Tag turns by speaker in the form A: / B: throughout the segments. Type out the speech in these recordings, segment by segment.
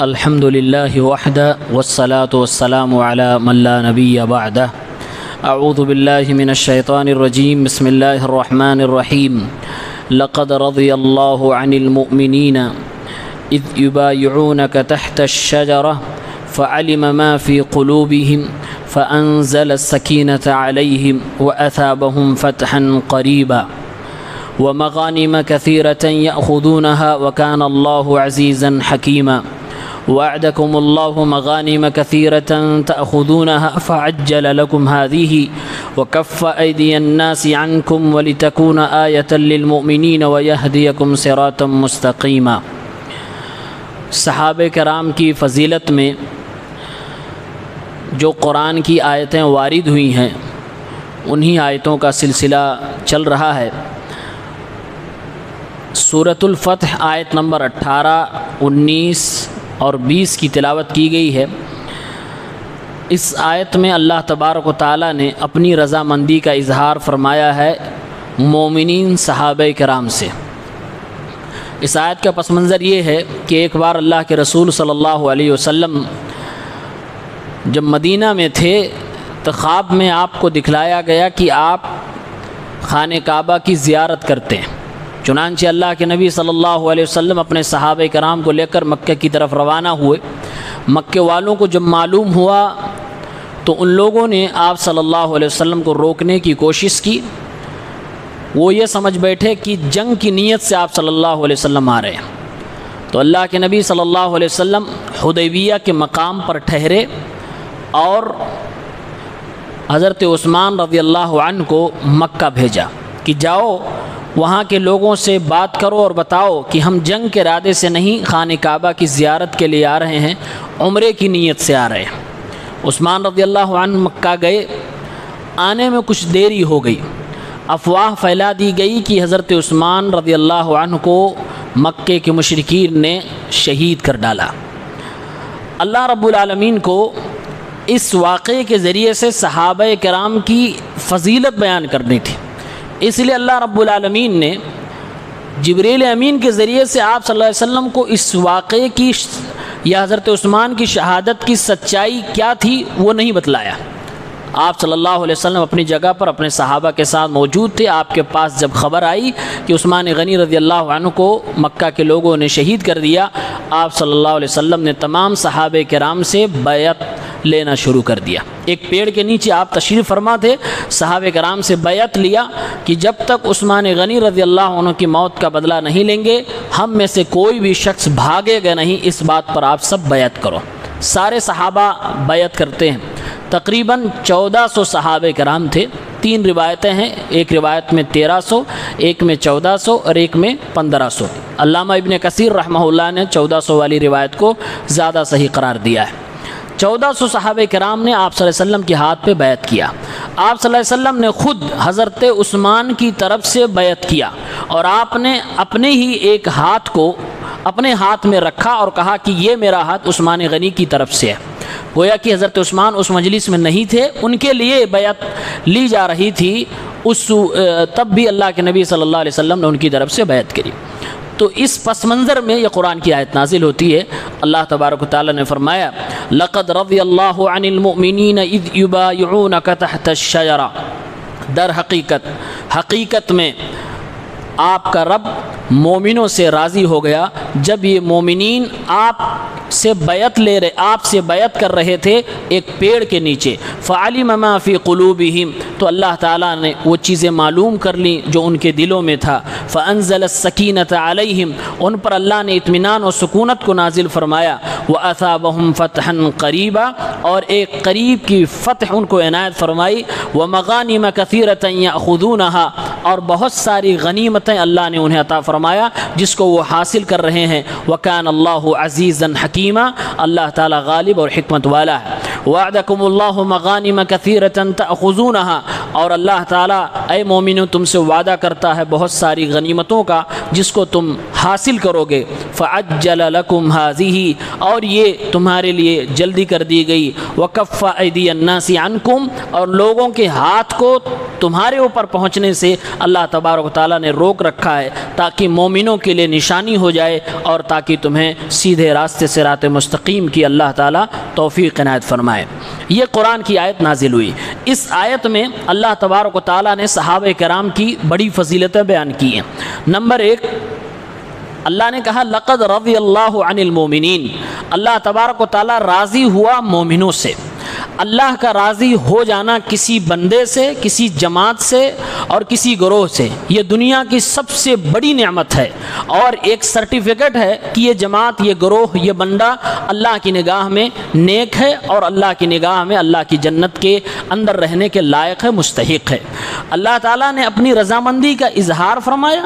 A: الحمد للہ وحدہ والصلاة والسلام علی من لا نبی بعدہ اعوذ باللہ من الشیطان الرجیم بسم اللہ الرحمن الرحیم لقد رضی اللہ عن المؤمنین اذ یبایعونک تحت الشجرہ فعلم ما في قلوبهم فأنزل السكينة عليهم وأثابهم فتحا قريبا ومغانم كثيرة يأخذونها وكان الله عزيزا حكيما وعدكم الله مغانم كثيرة تأخذونها فعجل لكم هذه وكف أيدي الناس عنكم ولتكون آية للمؤمنين ويهديكم صراطا مستقيما۔ صحابہ کرام کی فضیلت میں جو قرآن کی آیتیں وارد ہوئی ہیں انہی آیتوں کا سلسلہ چل رہا ہے۔ سورۃ الفتح آیت نمبر 18، 19 اور 20 کی تلاوت کی گئی ہے۔ اس آیت میں اللہ تبارک و تعالیٰ نے اپنی رضامندی کا اظہار فرمایا ہے مومنین صحابہ کرام سے۔ اس آیت کا پس منظر یہ ہے کہ ایک بار اللہ کے رسول صلی اللہ علیہ وسلم جب مدینہ میں تھے تو خواب میں آپ کو دکھلایا گیا کہ آپ خانہ کعبہ کی زیارت کرتے ہیں۔ چنانچہ اللہ کے نبی صلی اللہ علیہ وسلم اپنے صحابہ کرام کو لے کر مکہ کی طرف روانہ ہوئے۔ مکہ والوں کو جب معلوم ہوا تو ان لوگوں نے آپ صلی اللہ علیہ وسلم کو روکنے کی کوشش کی۔ وہ یہ سمجھ بیٹھے کہ جنگ کی نیت سے آپ صلی اللہ علیہ وسلم آ رہے ہیں۔ تو اللہ کے نبی صلی اللہ علیہ وسلم حدیبیہ کے مقام پر ٹھہرے اور حضرت عثمان رضی اللہ عنہ کو مکہ بھیجا کہ جاؤ وہاں کے لوگوں سے بات کرو اور بتاؤ کہ ہم جنگ کے ارادے سے نہیں خانہ کعبہ کی زیارت کے لیے آ رہے ہیں، عمرے کی نیت سے آ رہے ہیں۔ عثمان رضی اللہ عنہ مکہ گئے، آنے میں کچھ دیری ہو گئی۔ افواہ پھیلا دی گئی کہ حضرت عثمان رضی اللہ عنہ کو مکے کے مشرکین نے شہید کر ڈالا۔ اللہ رب العالمین کو اس واقعے کے ذریعے سے صحابہ کرام کی فضیلت بیان کرنی تھی، اس لیے اللہ رب العالمین نے جبریل امین کے ذریعے سے آپ صلی اللہ علیہ وسلم کو اس واقعے کی یا حضرت عثمان کی شہادت کی سچائی کیا تھی وہ نہیں بتلایا۔ آپ صلی اللہ علیہ وسلم اپنی جگہ پر اپنے صحابہ کے ساتھ موجود تھے۔ آپ کے پاس جب خبر آئی کہ عثمان غنی رضی اللہ عنہ کو مکہ کے لوگوں نے شہید کر دیا، آپ صلی اللہ علیہ وسلم نے تمام صحابہ کرام سے بیعت لینا شروع کر دیا۔ ایک پیڑ کے نیچے آپ تشریف فرما تھے، صحابہ کرام سے بیعت لیا کہ جب تک عثمان غنی رضی اللہ عنہ کی موت کا بدلہ نہیں لیں گے ہم میں سے کوئی بھی شخص بھاگے گا نہیں، اس بات پر آپ سب بیعت کرو۔ سارے صحابہ بیعت کرتے ہیں۔ تقریباً 1400 صحابہ کرام تھے۔ 3 روایتیں ہیں، ایک روایت میں 1300، ایک میں 1400 اور ایک میں 1500۔ علامہ ابن کثیر رحمہ اللہ نے 1400 والی روایت کو زیادہ صحیح قرار دیا ہے۔ 1400 صحابہ کرام نے آپ صلی اللہ علیہ وسلم کے ہاتھ پہ بیعت کیا۔ آپ صلی اللہ علیہ وسلم نے خود حضرت عثمان کی طرف سے بیعت کیا اور آپ نے اپنے ہی ایک ہاتھ کو اپنے ہاتھ میں رکھا اور کہا کہ یہ میرا ہاتھ عثمان غنی کی طرف سے ہے۔ گویا کہ حضرت عثمان اس مجلس میں نہیں تھے، ان کے لیے بیعت لی جا رہی تھی، تب بھی اللہ کے نبی صلی اللہ علیہ وسلم نے ان کی طرف سے بیعت کری۔ تو اس پس منظر میں یہ قرآن کی آیت نازل ہوتی ہے۔ اللہ تبارک و تعالیٰ نے فرمایا لقد رضی اللہ عن المؤمنین اذ یبایعونک تحت الشجرہ، در حقیقت میں آپ کا رب مومنوں سے راضی ہو گیا جب یہ مومنین آپ سے بیعت کر رہے تھے ایک پیڑ کے نیچے۔ فعلم ما فی قلوبہم، تو اللہ تعالیٰ نے وہ چیزیں معلوم کر لیں جو ان کے دلوں میں تھا۔ فانزل السکینۃ علیہم، ان پر اللہ نے اطمینان و سکونت کو نازل فرمایا۔ واثابہم فتحا قریبا، اور ایک قریب کی فتح ان کو عنایت فرمائی۔ ومغانم کثیرۃ یاخذونہا، اور بہت ساری غنیمتیں اللہ نے انہیں عطا فرمایا جس کو وہ حاصل کر رہے ہیں۔ وکان اللہ عزیزا حکیما، اللہ تعالیٰ غالب اور حکمت والا ہے۔ وعدکم اللہ مغانم کثیرۃ تأخذونہا، اور اللہ تعالیٰ اے مومنو تم سے وعدہ کرتا ہے بہت ساری غنیمتوں کا جس کو تم حاصل کرو گے، فعجل لکم ہذہ، اور یہ تمہارے لیے جلدی کر دی گئی، وکف ایدی الناس عنکم، اور لوگوں کے ہاتھ کو تمہارے اوپر پہنچنے سے اللہ تبارک و تعالیٰ نے روک رکھا ہے تاکہ مومنوں کے لیے نشانی ہو جائے اور تاکہ تمہیں سیدھے راستے صراط مستقیم کی اللہ تعالیٰ توفیق عنایت فرمائے۔ یہ قرآن کی آیت نازل ہوئی۔ اس آیت میں اللہ تبارک و تعالیٰ نے صحابہ کرام کی بڑی فضیلتیں بیان کی ہیں۔ نمبر 1، اللہ نے کہا لقد رضی اللہ عن المومنین، اللہ تبارک و تعالیٰ راضی ہوا مومنوں سے۔ اللہ کا راضی ہو جانا کسی بندے سے، کسی جماعت سے اور کسی گروہ سے، یہ دنیا کی سب سے بڑی نعمت ہے اور ایک سرٹیفکیٹ ہے کہ یہ جماعت، یہ گروہ، یہ بندہ اللہ کی نگاہ میں نیک ہے اور اللہ کی نگاہ میں اللہ کی جنت کے اندر رہنے کے لائق ہے، مستحق ہے۔ اللہ تعالیٰ نے اپنی رضامندی کا اظہار فرمایا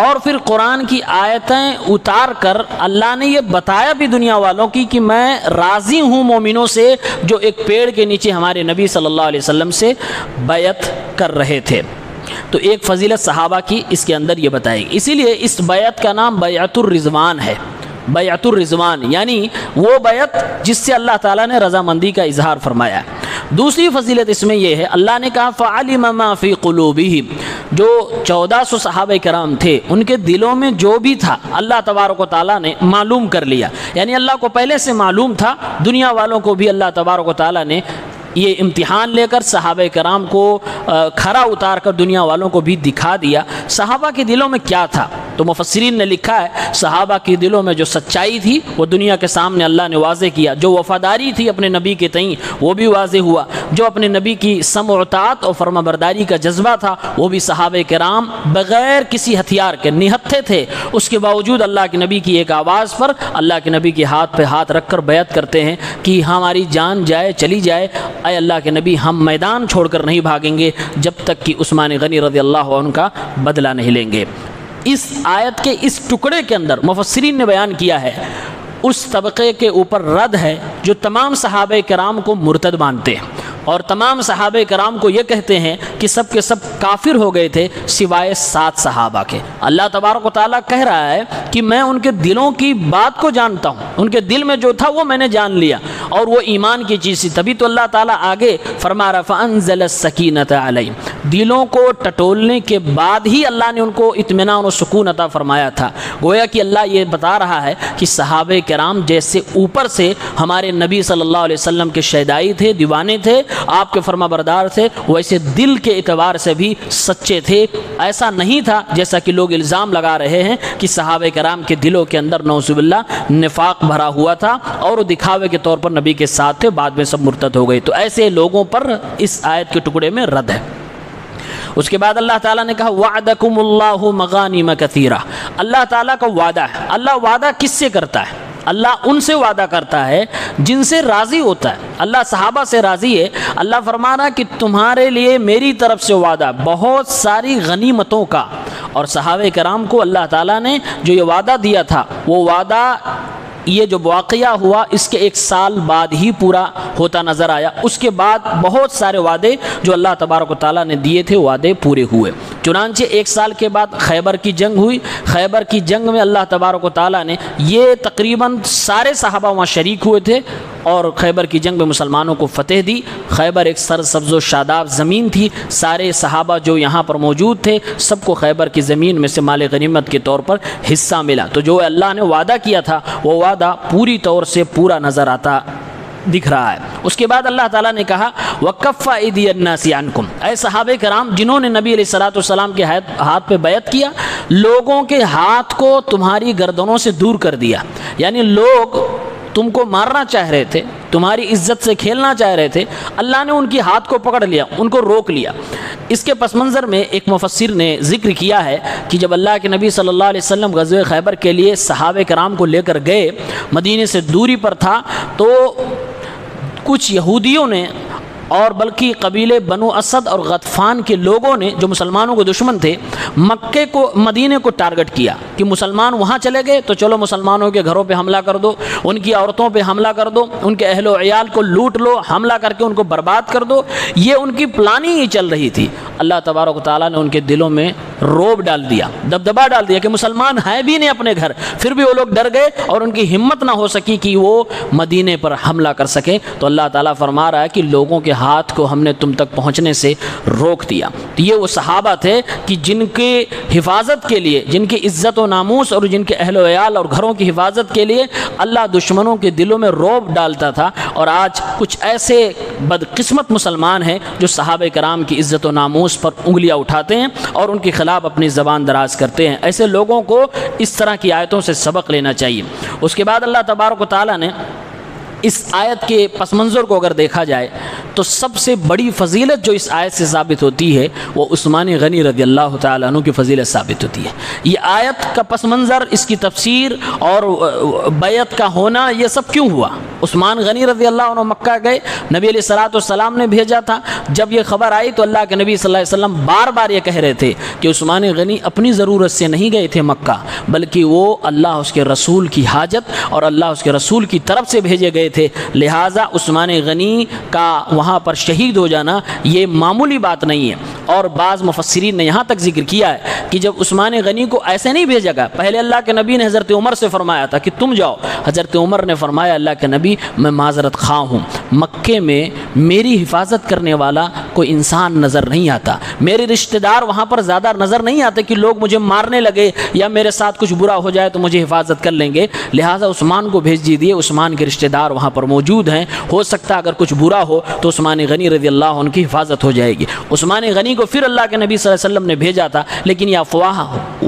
A: اور پھر قرآن کی آیتیں اتار کر اللہ نے یہ بتایا بھی دنیا والوں کی کہ میں راضی ہوں مومنوں سے جو ایک پیڑ کے نیچے ہمارے نبی صلی اللہ علیہ وسلم سے بیعت کر رہے تھے۔ تو ایک فضیلت صحابہ کی اس کے اندر یہ بتائی گئی، اسی لیے اس بیعت کا نام بیعت الرضوان ہے۔ بیعت الرضوان یعنی وہ بیعت جس سے اللہ تعالیٰ نے رضامندی کا اظہار فرمایا۔ دوسری فضیلت اس میں یہ ہے، اللہ نے کہا فَعَلِمَ مَا فِي قُلُوبِهِمْ، جو 1400 صحابہ کرام تھے ان کے دلوں میں جو بھی تھا اللہ تبارک و تعالیٰ نے معلوم کر لیا، یعنی اللہ کو پہلے سے معلوم تھا، دنیا والوں کو بھی اللہ تبارک و تعالیٰ نے یہ امتحان لے کر صحابہ کرام کو کھرا اتار کر دنیا والوں کو بھی دکھا دیا صحابہ کے دلوں میں کیا تھا۔ تو مفسرین نے لکھا ہے صحابہ کے دلوں میں جو سچائی تھی وہ دنیا کے سامنے اللہ نے واضح کیا، جو وفاداری تھی اپنے نبی کے تئیں وہ بھی واضح ہوا، جو اپنے نبی کی سمع و اطاعت اور فرما برداری کا جذبہ تھا وہ بھی صحابہ کرام بغیر کسی ہتھیار کے نہتھے تھے، اس کے باوجود اللہ کے نبی کی ایک آواز پر اللہ کے نبی کے ہاتھ پہ ہاتھ رکھ کر بیعت کرتے ہیں کہ ہماری جان جائے چلی جائے، اے اللہ کے نبی ہم میدان چھوڑ کر نہیں بھاگیں گے جب تک کہ عثمان غنی رضی اللہ عنہ کا بدلہ نہیں لیں گے۔ اس آیت کے اس ٹکڑے کے اندر مفسرین نے بیان کیا ہے اس طبقے کے اوپر رد ہے جو تمام صحابہ کرام کو مرتد مانتے ہیں اور تمام صحابہ کرام کو یہ کہتے ہیں کہ سب کے سب کافر ہو گئے تھے سوائے 7 صحابہ کے۔ اللہ تبارک و تعالیٰ کہہ رہا ہے کہ میں ان کے دلوں کی بات کو جانتا ہوں، ان کے دل میں جو تھا وہ میں نے جان لیا اور وہ ایمان کی چیز تھی، تبھی تو اللہ تعالیٰ آگے فرما رہا فَأَنزَلَ السَّكِينَةَ عَلَيْهِمْ، دلوں کو ٹٹولنے کے بعد ہی اللہ نے ان کو اطمینان و سکون عطا فرمایا تھا۔ گویا کہ اللہ یہ بتا رہا ہے کہ صحابہ کرام جیسے اوپر سے ہمارے نبی صلی اللہ علیہ وسلم کے شیدائی تھے، دیوانے تھے، آپ کے فرما بردار تھے، ویسے دل کے اعتبار سے بھی سچے تھے۔ ایسا نہیں تھا جیسا کہ لوگ الزام لگا رہے ہیں کہ صحابہ کرام کے دلوں کے اندر نعوذ باللہ نفاق بھرا ہوا تھا اور وہ دکھاوے کے طور پر نبی کے ساتھ تھے، بعد میں سب مرتد ہو گئے۔ تو ایسے لوگوں پر اس آیت کے ٹکڑے میں رد ہے۔ اس کے بعد اللہ تعالیٰ نے کہا وعدکم اللہ مغانم کثیرہ، اللہ تعالیٰ کا وعدہ ہے۔ اللہ وعدہ کس سے کرتا ہے؟ اللہ ان سے وعدہ کرتا ہے جن سے راضی ہوتا ہے۔ اللہ صحابہ سے راضی ہے، اللہ فرما رہا کہ تمہارے لیے میری طرف سے وعدہ بہت ساری غنیمتوں کا، اور صحابہ کرام کو اللہ تعالیٰ نے جو یہ وعدہ دیا تھا وہ وعدہ یہ جو واقعہ ہوا اس کے 1 سال بعد ہی پورا ہوتا نظر آیا۔ اس کے بعد بہت سارے وعدے جو اللہ تبارک و تعالیٰ نے دیے تھے وعدے پورے ہوئے۔ چنانچہ 1 سال کے بعد خیبر کی جنگ ہوئی، خیبر کی جنگ میں اللہ تبارک و تعالیٰ نے یہ تقریباً سارے صحابہ وہاں شریک ہوئے تھے اور خیبر کی جنگ میں مسلمانوں کو فتح دی۔ خیبر ایک سرسبز و شاداب زمین تھی، سارے صحابہ جو یہاں پر موجود تھے سب کو خیبر کی زمین میں سے مال غنیمت کے طور پر حصہ ملا۔ تو جو اللہ نے وعدہ کیا تھا وہ وعدہ پوری طور سے پورا نظر آتا دکھ رہا ہے۔ اس کے بعد اللہ تعالیٰ نے کہا وَكَفَّ أَيْدِيَ النَّاسِ عَنْكُمْ، اے صحابہ کرام جنہوں نے نبی علیہ السلام کے ہاتھ پہ بیعت کیا، لوگوں کے ہاتھ کو تمہاری گردنوں سے دور کر دیا، یعنی لوگ تم کو مارنا چاہ رہے تھے، تمہاری عزت سے کھیلنا چاہ رہے تھے، اللہ نے ان کی ہاتھ کو پکڑ لیا، ان کو روک لیا۔ اس کے پس منظر میں ایک مفسر نے ذکر کیا ہے کہ جب اللہ کے نبی صلی اللہ علیہ وسلم غزوہ خیبر کے لیے صحابہ کرام کو لے کر گئے، مدینے سے دوری پر تھا، تو کچھ یہودیوں نے اور بلکہ قبیلے بنو اسد اور غطفان کے لوگوں نے جو مسلمانوں کے دشمن تھے مکے کو مدینے کو ٹارگٹ کیا کہ مسلمان وہاں چلے گئے تو چلو مسلمانوں کے گھروں پہ حملہ کر دو، ان کی عورتوں پہ حملہ کر دو، ان کے اہل و عیال کو لوٹ لو، حملہ کر کے ان کو برباد کر دو۔ یہ ان کی پلاننگ ہی چل رہی تھی۔ اللہ تبارک و تعالیٰ نے ان کے دلوں میں روب ڈال دیا، دبدبا ڈال دیا کہ مسلمان ہیں بھی نہیں اپنے گھر، پھر بھی وہ لوگ ڈر گئے اور ان کی ہمت نہ ہو سکی کہ وہ مدینے پر حملہ کر سکیں۔ تو اللہ تعالیٰ فرما رہا ہے کہ لوگوں کے ہاتھ کو ہم نے تم تک پہنچنے سے روک دیا۔ تو یہ وہ صحابہ تھے کہ جن کے حفاظت کے لیے، جن کی عزت و ناموس اور جن کے اہل و عیال اور گھروں کی حفاظت کے لیے اللہ دشمنوں کے دلوں میں روب ڈالتا تھا۔ اور آج کچھ ایسے بدقسمت مسلمان ہیں جو صحابہ کرام کی عزت و ناموس پر انگلیاں اٹھاتے ہیں اور ان کے خلاف اپنی زبان دراز کرتے ہیں۔ ایسے لوگوں کو اس طرح کی آیتوں سے سبق لینا چاہیے۔ اس کے بعد اللہ تبارک و تعالیٰ نے اس آیت کے پس منظر کو اگر دیکھا جائے تو سب سے بڑی فضیلت جو اس آیت سے ثابت ہوتی ہے وہ عثمان غنی رضی اللہ تعالیٰ عنہ کی فضیلت ثابت ہوتی ہے۔ یہ آیت کا پس منظر، اس کی تفسیر اور بیعت کا ہونا، یہ سب کیوں ہوا؟ عثمان غنی رضی اللہ عنہ مکہ گئے، نبی علیہ الصلوۃ والسلام نے بھیجا تھا۔ جب یہ خبر آئی تو اللہ کے نبی صلی اللہ علیہ وسلم بار بار یہ کہہ رہے تھے کہ عثمان غنی اپنی ضرورت سے نہیں گئے تھے مکہ، بلکہ وہ اللہ اس کے رسول کی حاجت اور اللہ اس کے رسول کی طرف سے بھیجے گئے تھے۔ لہٰذا عثمان غنی کا وہاں پر شہید ہو جانا یہ معمولی بات نہیں ہے۔ اور بعض مفسرین نے یہاں تک ذکر کیا ہے کہ جب عثمان غنی کو ایسے نہیں بھیجا گیا، پہلے اللہ کے نبی نے حضرت عمر سے فرمایا تھا کہ تم جاؤ۔ حضرت عمر نے فرمایا اللہ کے نبی میں معذرت خواہ ہوں، مکے میں میری حفاظت کرنے والا کوئی انسان نظر نہیں آتا، میرے رشتہ دار وہاں پر زیادہ نظر نہیں آتے کہ لوگ مجھے مارنے لگے یا میرے ساتھ کچھ برا ہو جائے تو مجھے حفاظت کر لیں گے، لہٰذا عثمان کو بھیج دیجیے، عثمان کے رشتہ دار وہاں پر موجود ہیں، ہو سکتا ہے اگر کچھ برا ہو تو عثمان غنی رضی اللہ عنہ کی حفاظت ہو جائے گی۔ عثمان غنی کو پھر اللہ کے نبی صلی اللہ علیہ وسلم نے بھیجا تھا، لیکن یہ افواہ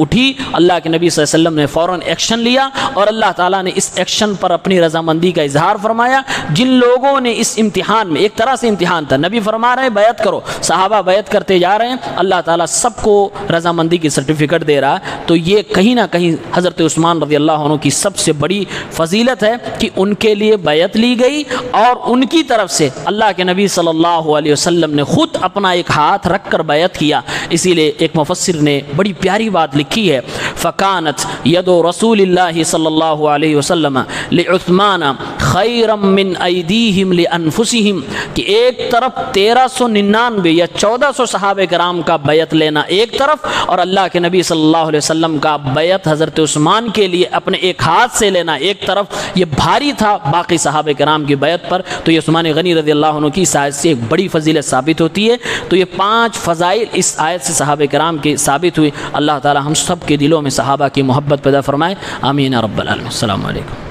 A: اٹھی، اللہ کے نبی صلی اللہ علیہ وسلم نے فوراً ایکشن لیا اور اللہ تعالیٰ نے اس ایکشن پر اپنی رضامندی کا اظہار فرمایا۔ جن لوگوں نے اس امتحان میں، ایک طرح سے امتحان تھا، نبی فرما رہے ہیں بیعت کرو، صحابہ بیعت کرتے جا رہے ہیں، اللہ تعالیٰ سب کو رضامندی کی سرٹیفکیٹ دے رہا ہے، تو یہ کہیں نہ کہیں حضرت عثمان رضی اللہ عنہ کی سب سے بڑی فضیلت ہے کہ ان کے لیے بیعت لی گئی اور ان کی طرف سے اللہ کے نبی صلی اللہ علیہ وسلم نے خود اپنا ایک ہاتھ رکھ کر بیعت کیا۔ اسی لیے ایک مفسر نے بڑی پیاری بات لکھی ہے، فَكَانَتْ يَدُ رَسُولِ اللَّهِ صلی اللہ علیہ وسلم لِعُثْمَانَ خَيْرًا مِّنْ أَيْدِيهِمْ لِأَنفُسِهِمْ کہ ایک طرف 1399 یا 1400 صحابہ کرام کا بیعت لینا ایک طرف، اور اللہ کے نبی صلی اللہ علیہ وسلم کا بیعت حضرت عثمان کے لیے اپنے ایک ہاتھ سے لینا ایک طرف، یہ بھاری تھا باقی صحابہ کرام کی بیعت پر۔ تو یہ عثمان غنی رضی اللہ عنہ کی اس آیت سے ایک بڑی فضیلت ثابت ہوتی ہے۔ تو یہ 5 فضائل اس آیت سے صحابہ کرام کی ثابت ہوئی۔ اللہ تعالی ہم سب کے دلوں میں صحابہ کی محبت پیدا فرمائے، آمین رب العالمین۔ السلام علیکم۔